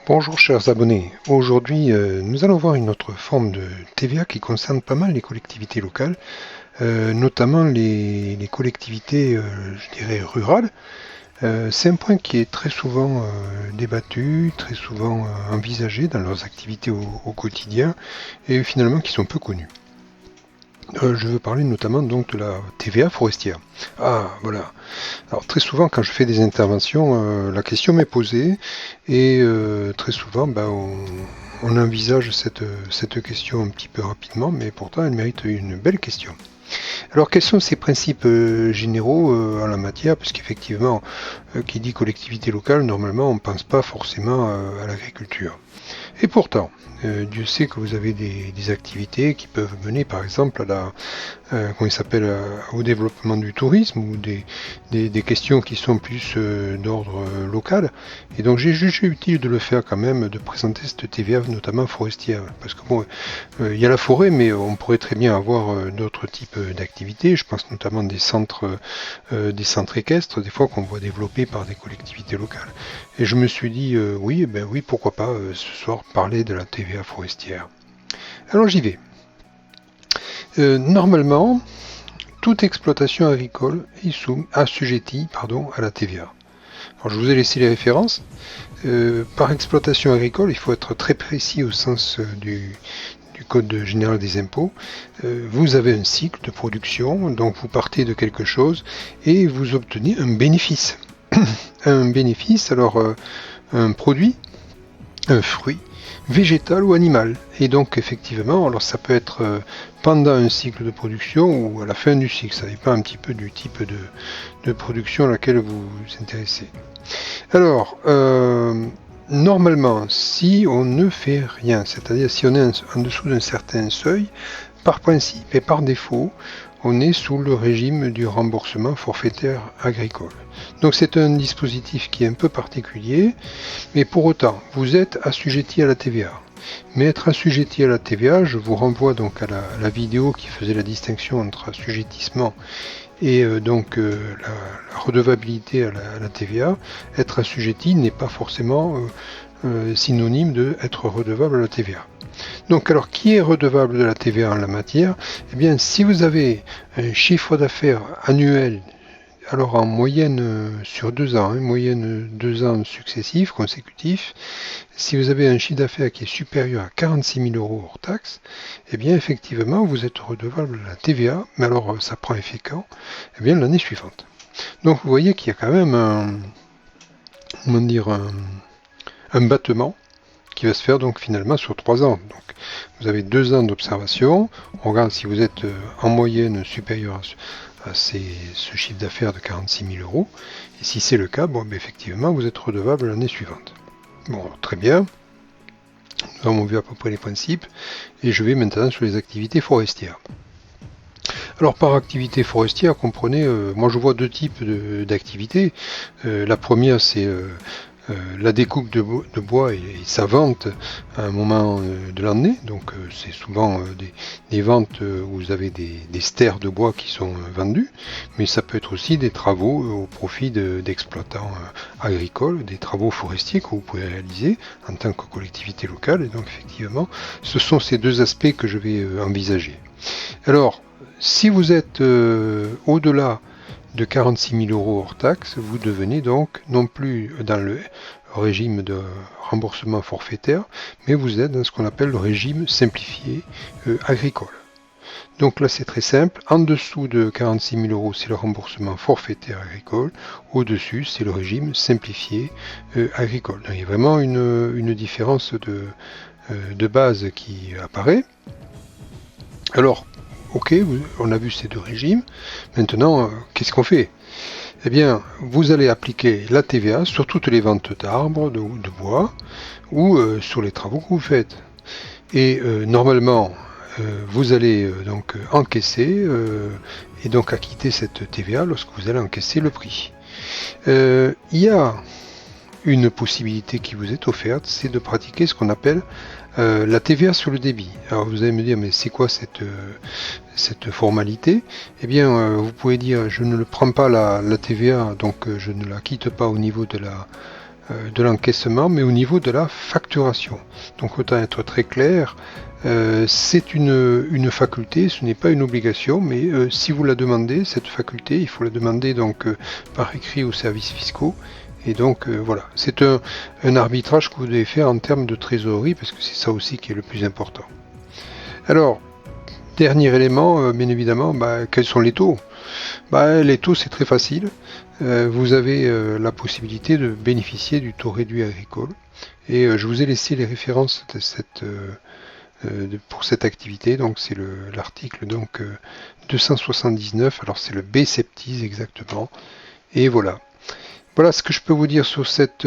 Bonjour chers abonnés, aujourd'hui nous allons voir une autre forme de TVA qui concerne pas mal les collectivités locales, notamment les collectivités, je dirais, rurales. C'est un point qui est très souvent débattu, très souvent envisagé dans leurs activités au quotidien et finalement qui sont peu connues. Je veux parler notamment donc de la TVA forestière. Ah, voilà. Alors très souvent quand je fais des interventions, la question m'est posée et très souvent on envisage cette question un petit peu rapidement, mais pourtant elle mérite une belle question. Alors quels sont ces principes généraux en la matière? Parce qu'effectivement, qui dit collectivité locale, normalement on ne pense pas forcément à l'agriculture. Et pourtant, Dieu sait que vous avez des activités qui peuvent mener par exemple à comment il s'appelle, au développement du tourisme ou des questions qui sont plus d'ordre local. Et donc j'ai jugé utile de le faire quand même, de présenter cette TVA notamment forestière. Parce que bon, il y a la forêt, mais on pourrait très bien avoir d'autres types d'activités. Je pense notamment des centres équestres, des fois qu'on voit développer par des collectivités locales. Et je me suis dit, oui, ben oui, pourquoi pas ce soir parler de la TVA forestière. Alors j'y vais. Normalement, toute exploitation agricole est assujettie à la TVA. Alors, je vous ai laissé les références. Par exploitation agricole, il faut être très précis au sens du Code général des impôts. Vous avez un cycle de production, donc vous partez de quelque chose et vous obtenez un bénéfice. Un bénéfice, alors un produit, un fruit, végétal ou animal. Et donc effectivement, alors ça peut être pendant un cycle de production ou à la fin du cycle, ça dépend un petit peu du type de production à laquelle vous vous intéressez. Alors, normalement, si on ne fait rien, c'est-à-dire si on est en dessous d'un certain seuil, par principe et par défaut, on est sous le régime du remboursement forfaitaire agricole. Donc c'est un dispositif qui est un peu particulier, mais pour autant, vous êtes assujetti à la TVA. Mais être assujetti à la TVA, je vous renvoie donc à la vidéo qui faisait la distinction entre assujettissement et la redevabilité à la TVA. Être assujetti n'est pas forcément synonyme d'être redevable à la TVA. Donc alors qui est redevable de la TVA en la matière? Eh bien si vous avez un chiffre d'affaires annuel, alors en moyenne sur 2 ans, moyenne 2 ans successifs, consécutifs, si vous avez un chiffre d'affaires qui est supérieur à 46 000 euros hors taxe, eh bien effectivement vous êtes redevable de la TVA, mais alors ça prend effet quand? Eh bien l'année suivante. Donc vous voyez qu'il y a quand même un battement qui va se faire donc finalement sur 3 ans. Donc vous avez 2 ans d'observation, on regarde si vous êtes en moyenne supérieur à ce chiffre d'affaires de 46 000 euros, et si c'est le cas, effectivement vous êtes redevable l'année suivante. Bon, très bien, nous avons vu à peu près les principes, et je vais maintenant sur les activités forestières. Alors par activité forestière, comprenez, moi je vois 2 types d'activités. La première c'est la découpe de bois et sa vente à un moment de l'année. Donc c'est souvent des ventes où vous avez des stères de bois qui sont vendus, mais ça peut être aussi des travaux au profit d'exploitants agricoles, des travaux forestiers que vous pouvez réaliser en tant que collectivité locale. Et donc effectivement, ce sont ces 2 aspects que je vais envisager. Alors, si vous êtes au-delà de 46 000 euros hors taxe, vous devenez donc non plus dans le régime de remboursement forfaitaire, mais vous êtes dans ce qu'on appelle le régime simplifié agricole. Donc là c'est très simple, en dessous de 46 000 euros c'est le remboursement forfaitaire agricole, au-dessus c'est le régime simplifié agricole. Donc, il y a vraiment une différence de base qui apparaît. Alors, ok, on a vu ces 2 régimes. Maintenant, qu'est-ce qu'on fait? Eh bien, vous allez appliquer la TVA sur toutes les ventes d'arbres, de bois, ou sur les travaux que vous faites. Et normalement, vous allez donc encaisser et donc acquitter cette TVA lorsque vous allez encaisser le prix. Il y a une possibilité qui vous est offerte, c'est de pratiquer ce qu'on appelle la TVA sur le débit. Alors vous allez me dire, mais c'est quoi cette formalité? Eh bien, vous pouvez dire, je ne prends pas la TVA, donc je ne la quitte pas au niveau de de l'encaissement, mais au niveau de la facturation. Donc autant être très clair, c'est une faculté, ce n'est pas une obligation, mais si vous la demandez, cette faculté, il faut la demander donc par écrit aux services fiscaux. Et donc voilà, c'est un arbitrage que vous devez faire en termes de trésorerie, parce que c'est ça aussi qui est le plus important. Alors, dernier élément, bien évidemment, quels sont les taux? Les taux, c'est très facile. Vous avez la possibilité de bénéficier du taux réduit agricole. Et je vous ai laissé les références pour cette activité. Donc c'est l'article 279. Alors c'est le B-Septise exactement. Et voilà. Voilà ce que je peux vous dire sur cette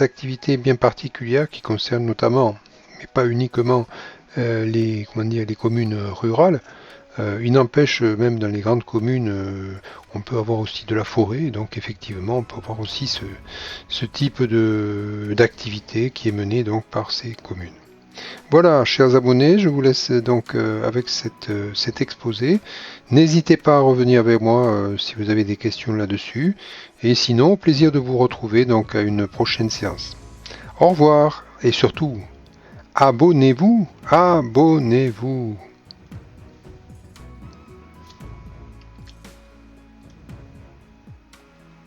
activité bien particulière qui concerne notamment, mais pas uniquement, les communes rurales. Il n'empêche, même dans les grandes communes, on peut avoir aussi de la forêt, donc effectivement, on peut avoir aussi ce type d'activité qui est menée donc par ces communes. Voilà, chers abonnés, je vous laisse donc avec cet exposé. N'hésitez pas à revenir vers moi si vous avez des questions là-dessus. Et sinon, au plaisir de vous retrouver donc à une prochaine séance. Au revoir et surtout, abonnez-vous, abonnez-vous.